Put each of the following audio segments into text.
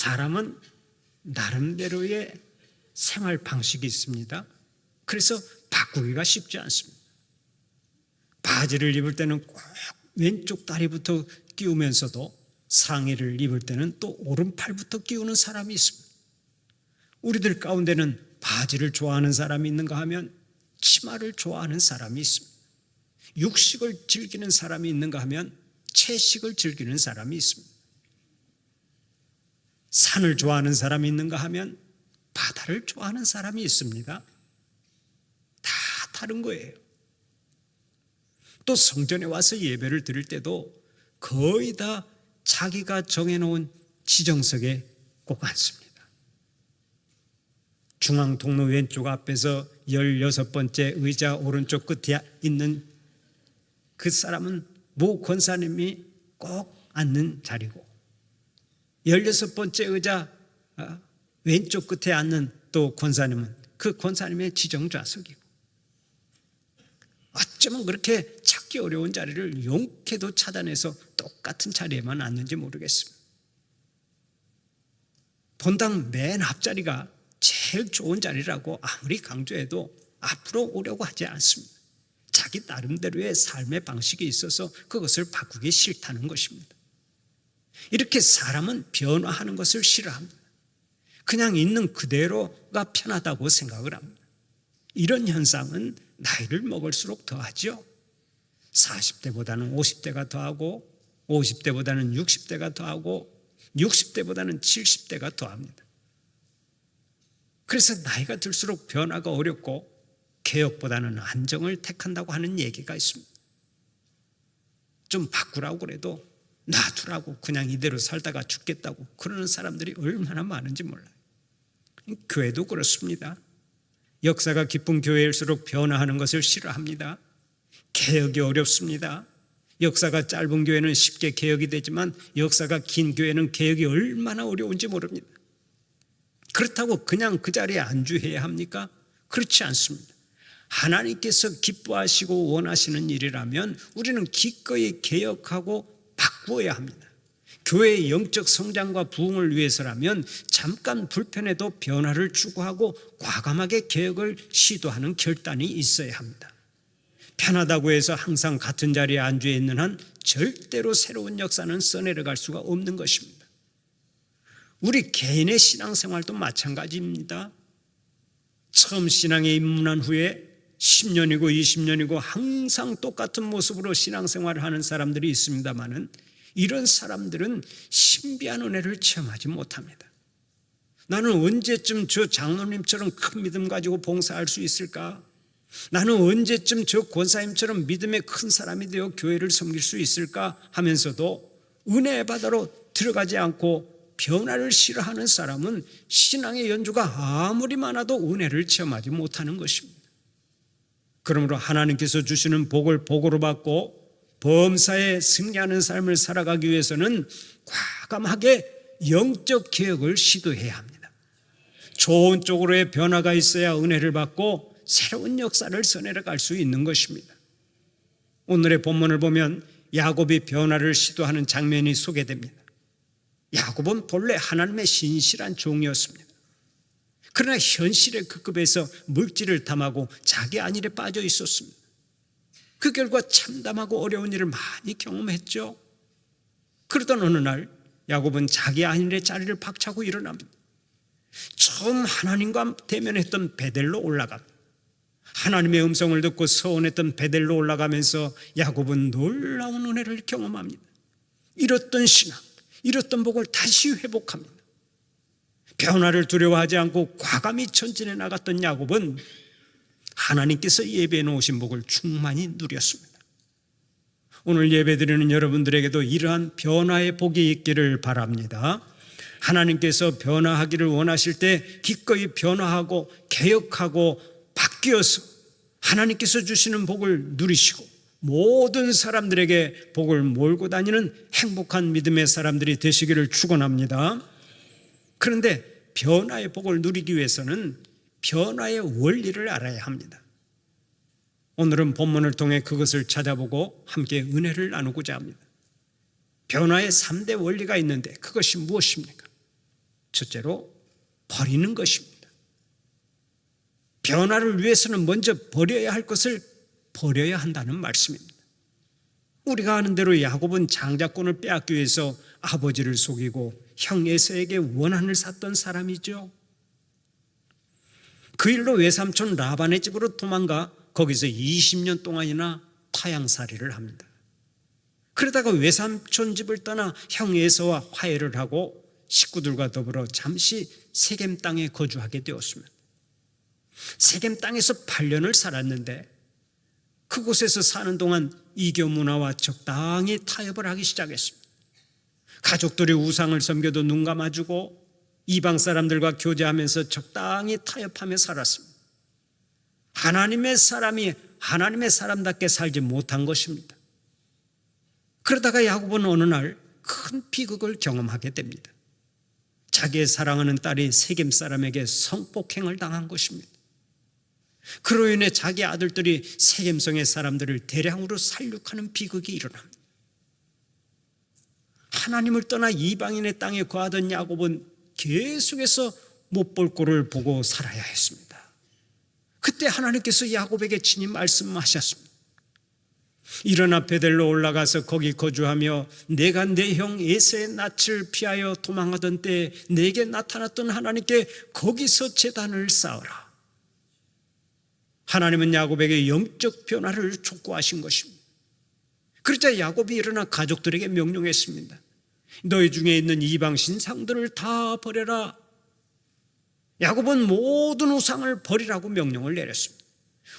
사람은 나름대로의 생활 방식이 있습니다. 그래서 바꾸기가 쉽지 않습니다. 바지를 입을 때는 꼭 왼쪽 다리부터 끼우면서도 상의를 입을 때는 또 오른팔부터 끼우는 사람이 있습니다. 우리들 가운데는 바지를 좋아하는 사람이 있는가 하면 치마를 좋아하는 사람이 있습니다. 육식을 즐기는 사람이 있는가 하면 채식을 즐기는 사람이 있습니다. 산을 좋아하는 사람이 있는가 하면 바다를 좋아하는 사람이 있습니다. 다 다른 거예요. 또 성전에 와서 예배를 드릴 때도 거의 다 자기가 정해놓은 지정석에 꼭 앉습니다. 중앙 통로 왼쪽 앞에서 16번째 의자 오른쪽 끝에 있는 그 사람은 모 권사님이 꼭 앉는 자리고, 16번째 의자 왼쪽 끝에 앉는 또 권사님은 그 권사님의 지정 좌석이고, 어쩌면 그렇게 찾기 어려운 자리를 용케도 찾아내서 똑같은 자리에만 앉는지 모르겠습니다. 본당 맨 앞자리가 제일 좋은 자리라고 아무리 강조해도 앞으로 오려고 하지 않습니다. 자기 나름대로의 삶의 방식이 있어서 그것을 바꾸기 싫다는 것입니다. 이렇게 사람은 변화하는 것을 싫어합니다. 그냥 있는 그대로가 편하다고 생각을 합니다. 이런 현상은 나이를 먹을수록 더하죠. 40대보다는 50대가 더하고, 50대보다는 60대가 더하고, 60대보다는 70대가 더합니다. 그래서 나이가 들수록 변화가 어렵고 개혁보다는 안정을 택한다고 하는 얘기가 있습니다. 좀 바꾸라고 그래도 놔두라고, 그냥 이대로 살다가 죽겠다고 그러는 사람들이 얼마나 많은지 몰라요. 교회도 그렇습니다. 역사가 깊은 교회일수록 변화하는 것을 싫어합니다. 개혁이 어렵습니다. 역사가 짧은 교회는 쉽게 개혁이 되지만 역사가 긴 교회는 개혁이 얼마나 어려운지 모릅니다. 그렇다고 그냥 그 자리에 안주해야 합니까? 그렇지 않습니다. 하나님께서 기뻐하시고 원하시는 일이라면 우리는 기꺼이 개혁하고 바꾸어야 합니다. 교회의 영적 성장과 부흥을 위해서라면 잠깐 불편해도 변화를 추구하고 과감하게 개혁을 시도하는 결단이 있어야 합니다. 편하다고 해서 항상 같은 자리에 안주해 있는 한 절대로 새로운 역사는 써내려갈 수가 없는 것입니다. 우리 개인의 신앙생활도 마찬가지입니다. 처음 신앙에 입문한 후에 10년이고 20년이고 항상 똑같은 모습으로 신앙생활을 하는 사람들이 있습니다마는 이런 사람들은 신비한 은혜를 체험하지 못합니다. 나는 언제쯤 저 장로님처럼 큰 믿음 가지고 봉사할 수 있을까? 나는 언제쯤 저 권사님처럼 믿음의 큰 사람이 되어 교회를 섬길 수 있을까? 하면서도 은혜의 바다로 들어가지 않고 변화를 싫어하는 사람은 신앙의 연주가 아무리 많아도 은혜를 체험하지 못하는 것입니다. 그러므로 하나님께서 주시는 복을 복으로 받고 범사에 승리하는 삶을 살아가기 위해서는 과감하게 영적 개혁을 시도해야 합니다. 좋은 쪽으로의 변화가 있어야 은혜를 받고 새로운 역사를 써내려갈 수 있는 것입니다. 오늘의 본문을 보면 야곱이 변화를 시도하는 장면이 소개됩니다. 야곱은 본래 하나님의 신실한 종이었습니다. 그러나 현실의 급급에서 물질을 탐하고 자기 안일에 빠져 있었습니다. 그 결과 참담하고 어려운 일을 많이 경험했죠. 그러던 어느 날 야곱은 자기 안일의 자리를 박차고 일어납니다. 처음 하나님과 대면했던 베델로 올라갑니다. 하나님의 음성을 듣고 서원했던 베델로 올라가면서 야곱은 놀라운 은혜를 경험합니다. 잃었던 신앙, 잃었던 복을 다시 회복합니다. 변화를 두려워하지 않고 과감히 전진해 나갔던 야곱은 하나님께서 예배해 놓으신 복을 충만히 누렸습니다. 오늘 예배드리는 여러분들에게도 이러한 변화의 복이 있기를 바랍니다. 하나님께서 변화하기를 원하실 때 기꺼이 변화하고 개혁하고 바뀌어서 하나님께서 주시는 복을 누리시고 모든 사람들에게 복을 몰고 다니는 행복한 믿음의 사람들이 되시기를 축원합니다. 그런데 변화의 복을 누리기 위해서는 변화의 원리를 알아야 합니다. 오늘은 본문을 통해 그것을 찾아보고 함께 은혜를 나누고자 합니다. 변화의 3대 원리가 있는데 그것이 무엇입니까? 첫째로 버리는 것입니다. 변화를 위해서는 먼저 버려야 할 것을 버려야 한다는 말씀입니다. 우리가 아는 대로 야곱은 장자권을 빼앗기 위해서 아버지를 속이고 형 에서에게 원한을 샀던 사람이죠. 그 일로 외삼촌 라반의 집으로 도망가 거기서 20년 동안이나 타향살이를 합니다. 그러다가 외삼촌 집을 떠나 형 에서와 화해를 하고 식구들과 더불어 잠시 세겜 땅에 거주하게 되었습니다. 세겜 땅에서 8년을 살았는데 그곳에서 사는 동안 이교 문화와 적당히 타협을 하기 시작했습니다. 가족들이 우상을 섬겨도 눈 감아주고 이방 사람들과 교제하면서 적당히 타협하며 살았습니다. 하나님의 사람이 하나님의 사람답게 살지 못한 것입니다. 그러다가 야곱은 어느 날 큰 비극을 경험하게 됩니다. 자기의 사랑하는 딸이 세겜 사람에게 성폭행을 당한 것입니다. 그로 인해 자기 아들들이 세겜성의 사람들을 대량으로 살육하는 비극이 일어납니다. 하나님을 떠나 이방인의 땅에 거하던 야곱은 계속해서 못 볼 꼴을 보고 살아야 했습니다. 그때 하나님께서 야곱에게 친히 말씀하셨습니다. 일어나 베델로 올라가서 거기 거주하며 내가 내 형 에서의 낯을 피하여 도망하던 때에 내게 나타났던 하나님께 거기서 제단을 쌓으라. 하나님은 야곱에게 영적 변화를 촉구하신 것입니다. 그러자 야곱이 일어나 가족들에게 명령했습니다. 너희 중에 있는 이방 신상들을 다 버려라. 야곱은 모든 우상을 버리라고 명령을 내렸습니다.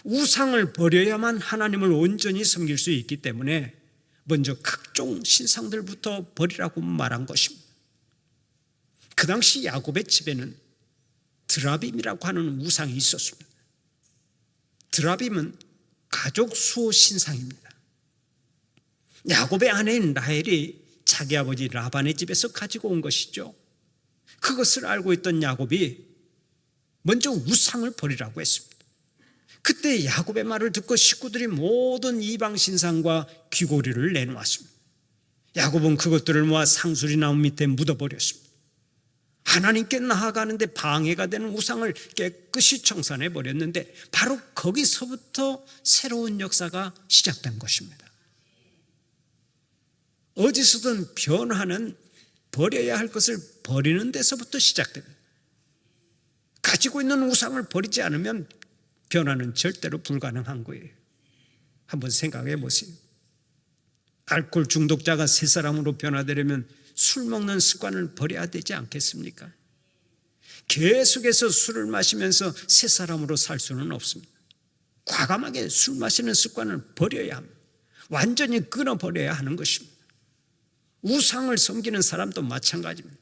우상을 버려야만 하나님을 온전히 섬길 수 있기 때문에 먼저 각종 신상들부터 버리라고 말한 것입니다. 그 당시 야곱의 집에는 드라빔이라고 하는 우상이 있었습니다. 드라빔은 가족 수호 신상입니다. 야곱의 아내인 라헬이 자기 아버지 라반의 집에서 가지고 온 것이죠. 그것을 알고 있던 야곱이 먼저 우상을 버리라고 했습니다. 그때 야곱의 말을 듣고 식구들이 모든 이방 신상과 귀고리를 내놓았습니다. 야곱은 그것들을 모아 상수리 나무 밑에 묻어버렸습니다. 하나님께 나아가는데 방해가 되는 우상을 깨끗이 청산해버렸는데 바로 거기서부터 새로운 역사가 시작된 것입니다. 어디서든 변화는 버려야 할 것을 버리는 데서부터 시작됩니다. 가지고 있는 우상을 버리지 않으면 변화는 절대로 불가능한 거예요. 한번 생각해 보세요. 알코올 중독자가 새 사람으로 변화되려면 술 먹는 습관을 버려야 되지 않겠습니까? 계속해서 술을 마시면서 새 사람으로 살 수는 없습니다. 과감하게 술 마시는 습관을 버려야 합니다. 완전히 끊어버려야 하는 것입니다. 우상을 섬기는 사람도 마찬가지입니다.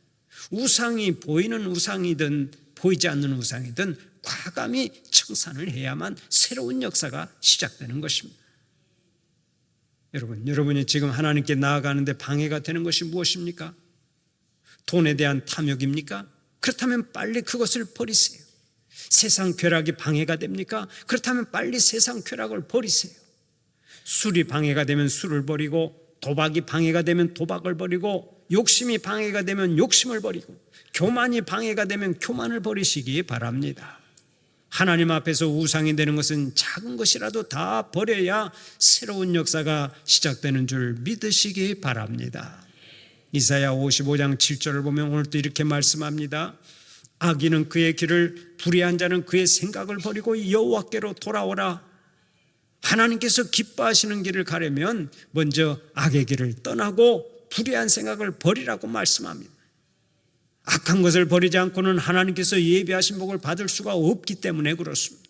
우상이 보이는 우상이든 보이지 않는 우상이든 과감히 청산을 해야만 새로운 역사가 시작되는 것입니다. 여러분이 지금 하나님께 나아가는데 방해가 되는 것이 무엇입니까? 돈에 대한 탐욕입니까? 그렇다면 빨리 그것을 버리세요. 세상 쾌락이 방해가 됩니까? 그렇다면 빨리 세상 쾌락을 버리세요. 술이 방해가 되면 술을 버리고, 도박이 방해가 되면 도박을 버리고, 욕심이 방해가 되면 욕심을 버리고, 교만이 방해가 되면 교만을 버리시기 바랍니다. 하나님 앞에서 우상이 되는 것은 작은 것이라도 다 버려야 새로운 역사가 시작되는 줄 믿으시기 바랍니다. 이사야 55장 7절을 보면 오늘도 이렇게 말씀합니다. 악인은 그의 길을, 불의한 자는 그의 생각을 버리고 여호와께로 돌아오라. 하나님께서 기뻐하시는 길을 가려면 먼저 악의 길을 떠나고 불의한 생각을 버리라고 말씀합니다. 악한 것을 버리지 않고는 하나님께서 예비하신 복을 받을 수가 없기 때문에 그렇습니다.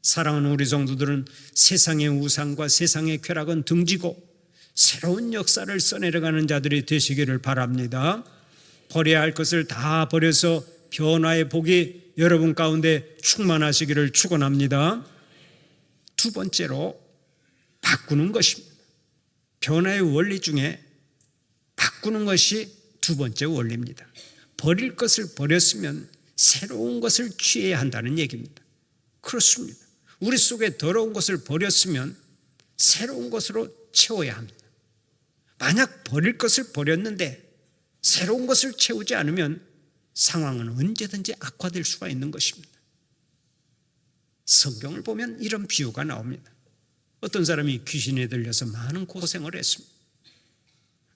사랑하는 우리 성도들은 세상의 우상과 세상의 쾌락은 등지고 새로운 역사를 써내려가는 자들이 되시기를 바랍니다. 버려야 할 것을 다 버려서 변화의 복이 여러분 가운데 충만하시기를 축원합니다. 두 번째로 바꾸는 것입니다. 변화의 원리 중에 바꾸는 것이 두 번째 원리입니다. 버릴 것을 버렸으면 새로운 것을 취해야 한다는 얘기입니다. 그렇습니다. 우리 속에 더러운 것을 버렸으면 새로운 것으로 채워야 합니다. 만약 버릴 것을 버렸는데 새로운 것을 채우지 않으면 상황은 언제든지 악화될 수가 있는 것입니다. 성경을 보면 이런 비유가 나옵니다. 어떤 사람이 귀신에 들려서 많은 고생을 했습니다.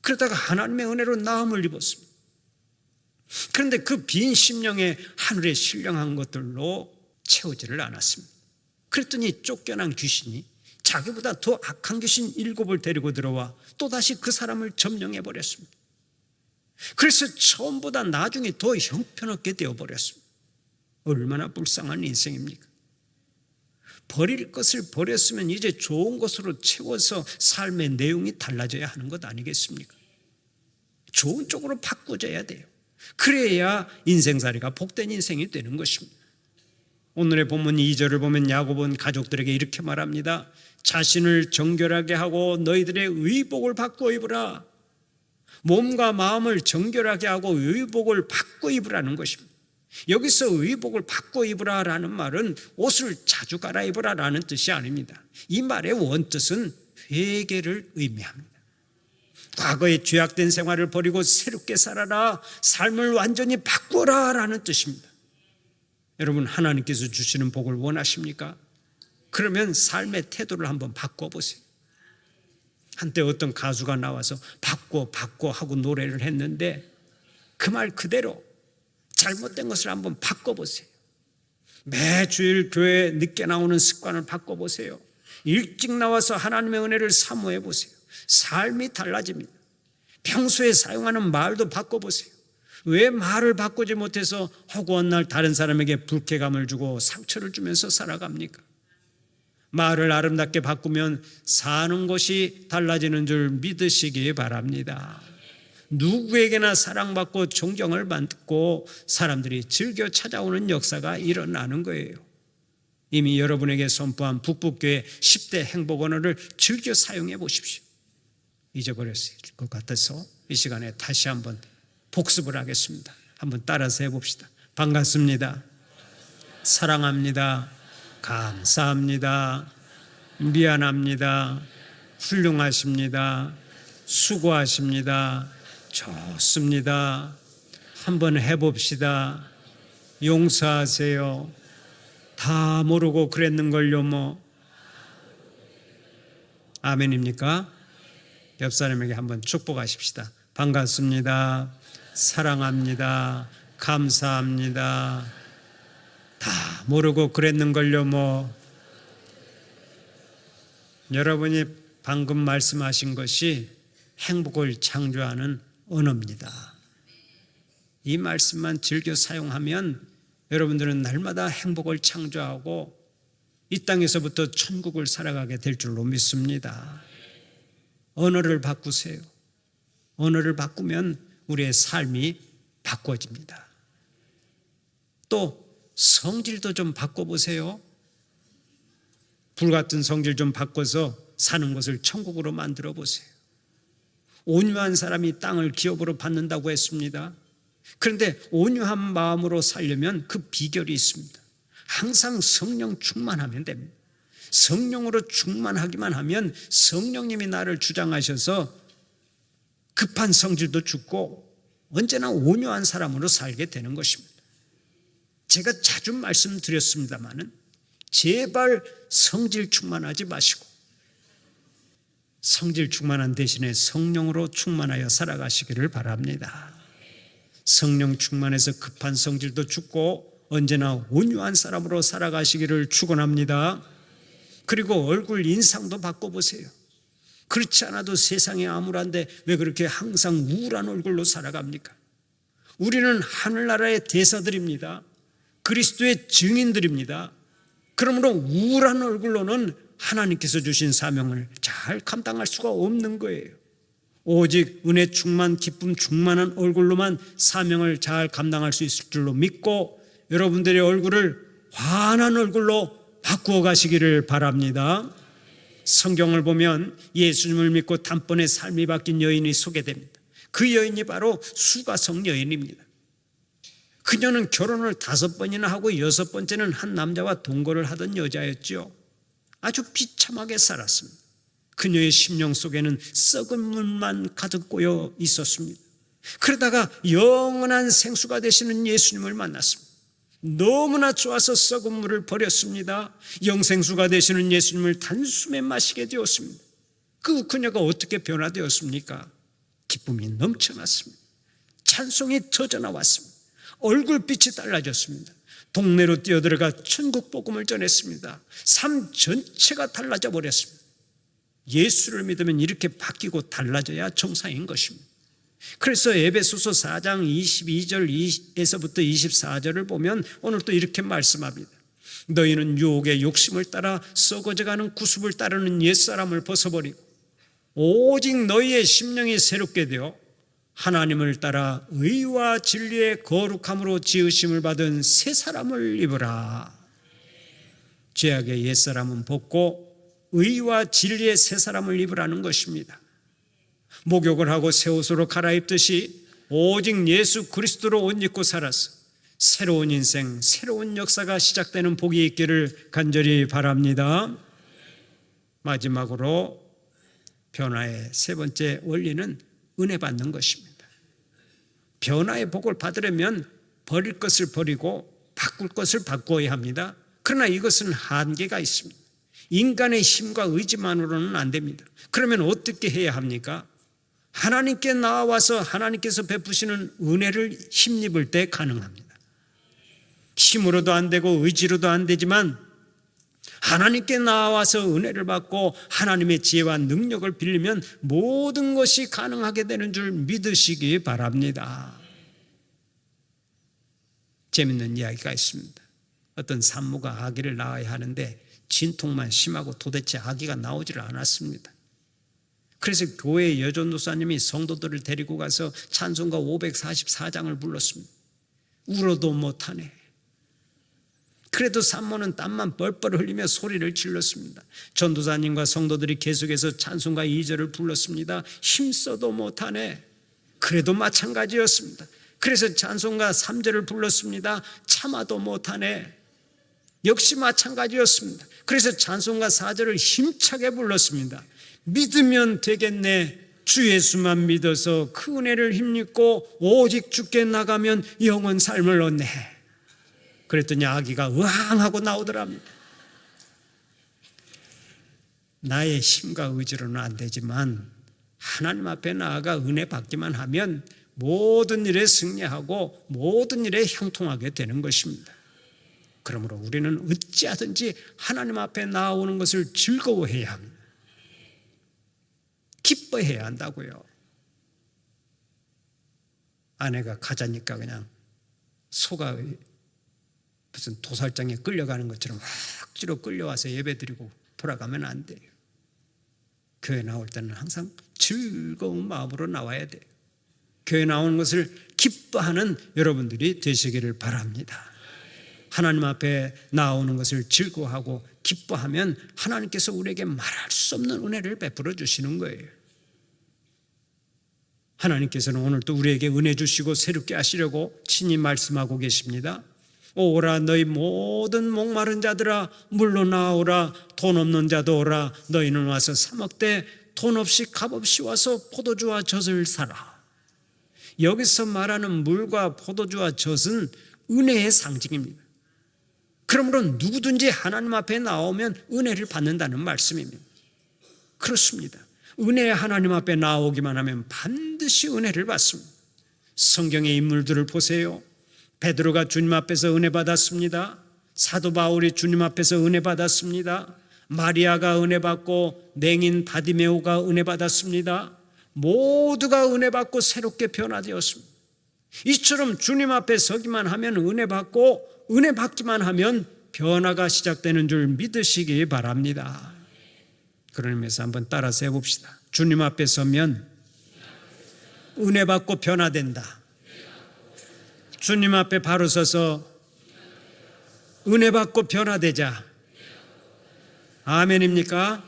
그러다가 하나님의 은혜로 나음을 입었습니다. 그런데 그 빈 심령에 하늘의 신령한 것들로 채우지를 않았습니다. 그랬더니 쫓겨난 귀신이 자기보다 더 악한 귀신 7을 데리고 들어와 또다시 그 사람을 점령해 버렸습니다. 그래서 처음보다 나중에 더 형편없게 되어버렸습니다. 얼마나 불쌍한 인생입니까? 버릴 것을 버렸으면 이제 좋은 것으로 채워서 삶의 내용이 달라져야 하는 것 아니겠습니까? 좋은 쪽으로 바꾸어져야 돼요. 그래야 인생살이가 복된 인생이 되는 것입니다. 오늘의 본문 2절을 보면 야곱은 가족들에게 이렇게 말합니다. 자신을 정결하게 하고 너희들의 의복을 바꾸어 입으라. 몸과 마음을 정결하게 하고 의복을 바꾸어 입으라는 것입니다. 여기서 의복을 바꾸어 입으라라는 말은 옷을 자주 갈아입으라라는 뜻이 아닙니다. 이 말의 원뜻은 회개를 의미합니다. 과거의 죄악된 생활을 버리고 새롭게 살아라, 삶을 완전히 바꾸라라는 뜻입니다. 여러분, 하나님께서 주시는 복을 원하십니까? 그러면 삶의 태도를 한번 바꿔보세요. 한때 어떤 가수가 나와서 바꿔 하고 노래를 했는데 그 말 그대로 잘못된 것을 한번 바꿔보세요. 매주일 교회에 늦게 나오는 습관을 바꿔보세요. 일찍 나와서 하나님의 은혜를 사모해 보세요. 삶이 달라집니다. 평소에 사용하는 말도 바꿔보세요. 왜 말을 바꾸지 못해서 허구한 날 다른 사람에게 불쾌감을 주고 상처를 주면서 살아갑니까? 말을 아름답게 바꾸면 사는 것이 달라지는 줄 믿으시기 바랍니다. 누구에게나 사랑받고 존경을 받고 사람들이 즐겨 찾아오는 역사가 일어나는 거예요. 이미 여러분에게 선포한 북북교회 10대 행복 언어를 즐겨 사용해 보십시오. 잊어버렸을 것 같아서 이 시간에 다시 한번 복습을 하겠습니다. 한번 따라서 해봅시다. 반갑습니다. 사랑합니다. 감사합니다. 미안합니다. 훌륭하십니다. 수고하십니다. 좋습니다. 한번 해봅시다. 용서하세요. 다 모르고 그랬는걸요 뭐. 아멘입니까? 옆 사람에게 한번 축복하십시다. 반갑습니다. 사랑합니다. 감사합니다. 다 모르고 그랬는걸요 뭐. 여러분이 방금 말씀하신 것이 행복을 창조하는 언어입니다. 이 말씀만 즐겨 사용하면 여러분들은 날마다 행복을 창조하고 이 땅에서부터 천국을 살아가게 될 줄로 믿습니다. 언어를 바꾸세요. 언어를 바꾸면 우리의 삶이 바꿔집니다. 또 성질도 좀 바꿔보세요. 불같은 성질 좀 바꿔서 사는 것을 천국으로 만들어 보세요. 온유한 사람이 땅을 기업으로 받는다고 했습니다. 그런데 온유한 마음으로 살려면 그 비결이 있습니다. 항상 성령 충만하면 됩니다. 성령으로 충만하기만 하면 성령님이 나를 주장하셔서 급한 성질도 죽고 언제나 온유한 사람으로 살게 되는 것입니다. 제가 자주 말씀드렸습니다마는 제발 성질 충만하지 마시고 성질 충만한 대신에 성령으로 충만하여 살아가시기를 바랍니다. 성령 충만해서 급한 성질도 죽고 언제나 온유한 사람으로 살아가시기를 축원합니다. 그리고 얼굴 인상도 바꿔보세요. 그렇지 않아도 세상이 암울한데 왜 그렇게 항상 우울한 얼굴로 살아갑니까? 우리는 하늘나라의 대사들입니다. 그리스도의 증인들입니다. 그러므로 우울한 얼굴로는 하나님께서 주신 사명을 잘 감당할 수가 없는 거예요. 오직 은혜 충만, 기쁨 충만한 얼굴로만 사명을 잘 감당할 수 있을 줄로 믿고 여러분들의 얼굴을 환한 얼굴로 바꾸어 가시기를 바랍니다. 성경을 보면 예수님을 믿고 단번에 삶이 바뀐 여인이 소개됩니다. 그 여인이 바로 수가성 여인입니다. 그녀는 결혼을 5번이나 하고 6번째는 한 남자와 동거를 하던 여자였죠. 아주 비참하게 살았습니다. 그녀의 심령 속에는 썩은 물만 가득 고여 있었습니다. 그러다가 영원한 생수가 되시는 예수님을 만났습니다. 너무나 좋아서 썩은 물을 버렸습니다. 영생수가 되시는 예수님을 단숨에 마시게 되었습니다. 그녀가 어떻게 변화되었습니까? 기쁨이 넘쳐났습니다. 찬송이 터져나왔습니다. 얼굴빛이 달라졌습니다. 동네로 뛰어들어가 천국 복음을 전했습니다. 삶 전체가 달라져 버렸습니다. 예수를 믿으면 이렇게 바뀌고 달라져야 정상인 것입니다. 그래서 에베소서 4장 22절에서부터 24절을 보면 오늘 또 이렇게 말씀합니다. 너희는 유혹의 욕심을 따라 썩어져가는 구습을 따르는 옛사람을 벗어버리고 오직 너희의 심령이 새롭게 되어 하나님을 따라 의와 진리의 거룩함으로 지으심을 받은 새 사람을 입으라. 죄악의 옛사람은 벗고 의와 진리의 새 사람을 입으라는 것입니다. 목욕을 하고 새 옷으로 갈아입듯이 오직 예수 그리스도로 옷 입고 살아서 새로운 인생, 새로운 역사가 시작되는 복이 있기를 간절히 바랍니다. 마지막으로 변화의 세 번째 원리는 은혜 받는 것입니다. 변화의 복을 받으려면 버릴 것을 버리고 바꿀 것을 바꾸어야 합니다. 그러나 이것은 한계가 있습니다. 인간의 힘과 의지만으로는 안 됩니다. 그러면 어떻게 해야 합니까? 하나님께 나와서 하나님께서 베푸시는 은혜를 힘입을 때 가능합니다. 힘으로도 안 되고 의지로도 안 되지만 하나님께 나와서 은혜를 받고 하나님의 지혜와 능력을 빌리면 모든 것이 가능하게 되는 줄 믿으시기 바랍니다. 재밌는 이야기가 있습니다. 어떤 산모가 아기를 낳아야 하는데 진통만 심하고 도대체 아기가 나오지를 않았습니다. 그래서 교회 여전도사님이 성도들을 데리고 가서 찬송가 544장을 불렀습니다. 울어도 못하네. 그래도 산모는 땀만 뻘뻘 흘리며 소리를 질렀습니다. 전도사님과 성도들이 계속해서 찬송가 2절을 불렀습니다. 힘써도 못하네. 그래도 마찬가지였습니다. 그래서 찬송가 3절을 불렀습니다. 참아도 못하네. 역시 마찬가지였습니다. 그래서 찬송가 4절을 힘차게 불렀습니다. 믿으면 되겠네. 주 예수만 믿어서 그 은혜를 힘입고 오직 주께 나가면 영원 삶을 얻네. 그랬더니 아기가 으앙 하고 나오더랍니다. 나의 힘과 의지로는 안 되지만 하나님 앞에 나아가 은혜 받기만 하면 모든 일에 승리하고 모든 일에 형통하게 되는 것입니다. 그러므로 우리는 어찌하든지 하나님 앞에 나오는 것을 즐거워해야 합니다. 기뻐해야 한다고요. 아내가 가자니까 그냥 소가 무슨 도살장에 끌려가는 것처럼 확지로 끌려와서 예배드리고 돌아가면 안 돼요. 교회 나올 때는 항상 즐거운 마음으로 나와야 돼요. 교회 나오는 것을 기뻐하는 여러분들이 되시기를 바랍니다. 하나님 앞에 나오는 것을 즐거워하고 기뻐하면 하나님께서 우리에게 말할 수 없는 은혜를 베풀어 주시는 거예요. 하나님께서는 오늘 또 우리에게 은혜 주시고 새롭게 하시려고 친히 말씀하고 계십니다. 오라 너희 모든 목마른 자들아 물로 나오라. 돈 없는 자도 오라. 너희는 와서 사 먹되 돈 없이 값 없이 와서 포도주와 젖을 사라. 여기서 말하는 물과 포도주와 젖은 은혜의 상징입니다. 그러므로 누구든지 하나님 앞에 나오면 은혜를 받는다는 말씀입니다. 그렇습니다. 은혜의 하나님 앞에 나오기만 하면 반드시 은혜를 받습니다. 성경의 인물들을 보세요. 베드로가 주님 앞에서 은혜 받았습니다. 사도 바울이 주님 앞에서 은혜 받았습니다. 마리아가 은혜 받고 맹인 바디메오가 은혜 받았습니다. 모두가 은혜 받고 새롭게 변화되었습니다. 이처럼 주님 앞에 서기만 하면 은혜 받고 은혜 받기만 하면 변화가 시작되는 줄 믿으시기 바랍니다. 그런 의미에서 한번 따라서 해봅시다. 주님 앞에 서면 은혜 받고 변화된다. 주님 앞에 바로 서서 은혜 받고 변화되자. 아멘입니까?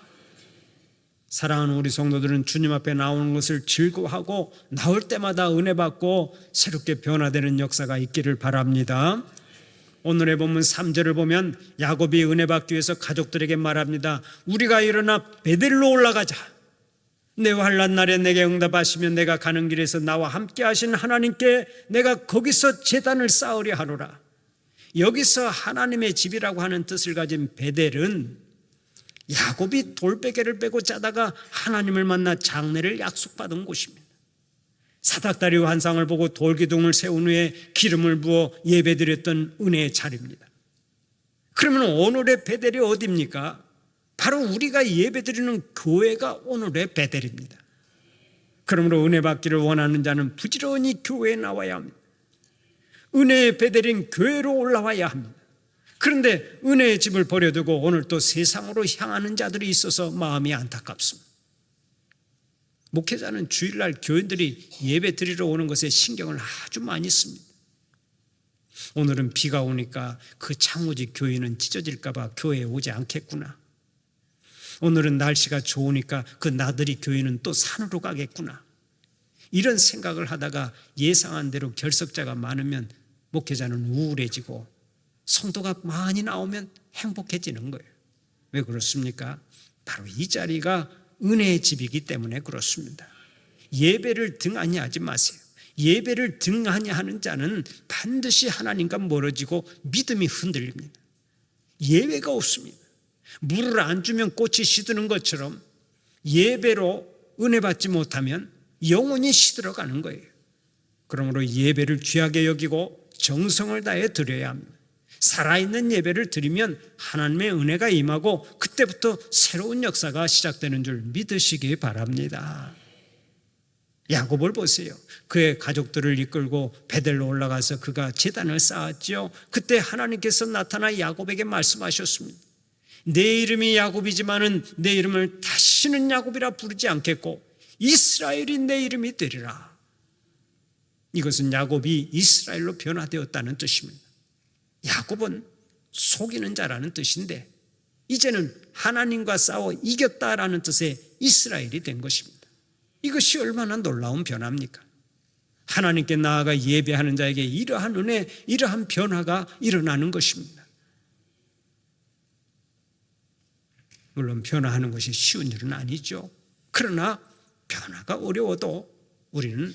사랑하는 우리 성도들은 주님 앞에 나오는 것을 즐거워하고 나올 때마다 은혜 받고 새롭게 변화되는 역사가 있기를 바랍니다. 오늘의 본문 3절을 보면 야곱이 은혜 받기 위해서 가족들에게 말합니다. 우리가 일어나 베델로 올라가자. 내 환난 날에 내게 응답하시면 내가 가는 길에서 나와 함께 하신 하나님께 내가 거기서 제단을 쌓으려 하노라. 여기서 하나님의 집이라고 하는 뜻을 가진 베델은 야곱이 돌베개를 빼고 자다가 하나님을 만나 장래를 약속받은 곳입니다. 사닥다리 환상을 보고 돌기둥을 세운 후에 기름을 부어 예배드렸던 은혜의 자리입니다. 그러면 오늘의 베델이 어디입니까? 바로 우리가 예배드리는 교회가 오늘의 베델입니다. 그러므로 은혜 받기를 원하는 자는 부지런히 교회에 나와야 합니다. 은혜의 베델인 교회로 올라와야 합니다. 그런데 은혜의 집을 버려두고 오늘 또 세상으로 향하는 자들이 있어서 마음이 안타깝습니다. 목회자는 주일날 교인들이 예배 드리러 오는 것에 신경을 아주 많이 씁니다. 오늘은 비가 오니까 그 창호지 교인은 찢어질까 봐 교회에 오지 않겠구나. 오늘은 날씨가 좋으니까 그 나들이 교인은 또 산으로 가겠구나. 이런 생각을 하다가 예상한 대로 결석자가 많으면 목회자는 우울해지고 성도가 많이 나오면 행복해지는 거예요. 왜 그렇습니까? 바로 이 자리가 은혜의 집이기 때문에 그렇습니다. 예배를 등한히 하지 마세요. 예배를 등한히 하는 자는 반드시 하나님과 멀어지고 믿음이 흔들립니다. 예배가 없습니다. 물을 안 주면 꽃이 시드는 것처럼 예배로 은혜 받지 못하면 영혼이 시들어가는 거예요. 그러므로 예배를 귀하게 여기고 정성을 다해 드려야 합니다. 살아있는 예배를 드리면 하나님의 은혜가 임하고 그때부터 새로운 역사가 시작되는 줄 믿으시기 바랍니다. 야곱을 보세요. 그의 가족들을 이끌고 베델로 올라가서 그가 제단을 쌓았죠. 그때 하나님께서 나타나 야곱에게 말씀하셨습니다. 내 이름이 야곱이지만은 내 이름을 다시는 야곱이라 부르지 않겠고 이스라엘이 내 이름이 되리라. 이것은 야곱이 이스라엘로 변화되었다는 뜻입니다. 야곱은 속이는 자라는 뜻인데 이제는 하나님과 싸워 이겼다라는 뜻의 이스라엘이 된 것입니다. 이것이 얼마나 놀라운 변화입니까? 하나님께 나아가 예배하는 자에게 이러한 은혜, 이러한 변화가 일어나는 것입니다. 물론 변화하는 것이 쉬운 일은 아니죠. 그러나 변화가 어려워도 우리는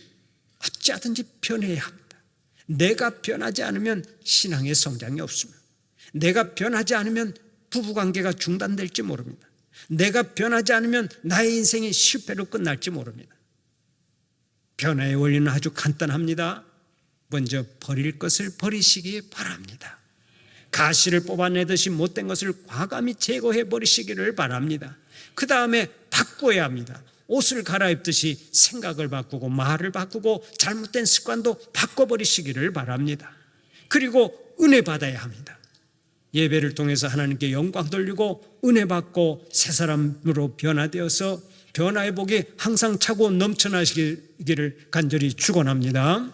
어찌하든지 변해야 합니다. 내가 변하지 않으면 신앙의 성장이 없습니다. 내가 변하지 않으면 부부관계가 중단될지 모릅니다. 내가 변하지 않으면 나의 인생이 실패로 끝날지 모릅니다. 변화의 원리는 아주 간단합니다. 먼저 버릴 것을 버리시기 바랍니다. 가시를 뽑아내듯이 못된 것을 과감히 제거해 버리시기를 바랍니다. 그 다음에 바꿔야 합니다. 옷을 갈아입듯이 생각을 바꾸고 말을 바꾸고 잘못된 습관도 바꿔버리시기를 바랍니다. 그리고 은혜 받아야 합니다. 예배를 통해서 하나님께 영광 돌리고 은혜 받고 새 사람으로 변화되어서 변화의 복이 항상 차고 넘쳐나시기를 간절히 축원합니다.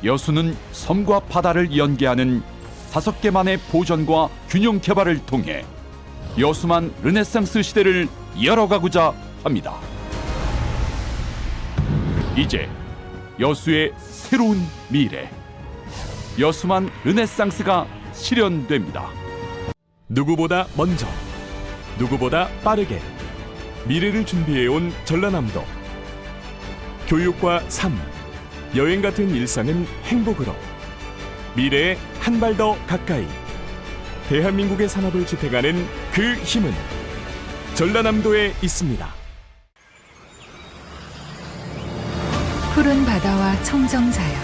여수는 섬과 바다를 연계하는 5개만의 보전과 균형 개발을 통해 여수만 르네상스 시대를 열어가고자 합니다. 이제 여수의 새로운 미래, 여수만 르네상스가 실현됩니다. 누구보다 먼저, 누구보다 빠르게 미래를 준비해온 전라남도. 교육과 삶, 여행 같은 일상은 행복으로, 미래에 한 발 더 가까이 대한민국의 산업을 지탱하는 그 힘은 전라남도에 있습니다. 푸른 바다와 청정 자연,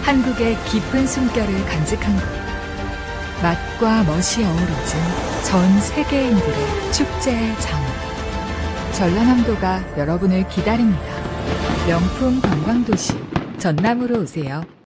한국의 깊은 숨결을 간직한 곳. 맛과 멋이 어우러진 전 세계인들의 축제의 장. 전라남도가 여러분을 기다립니다. 명품 관광도시 전남으로 오세요.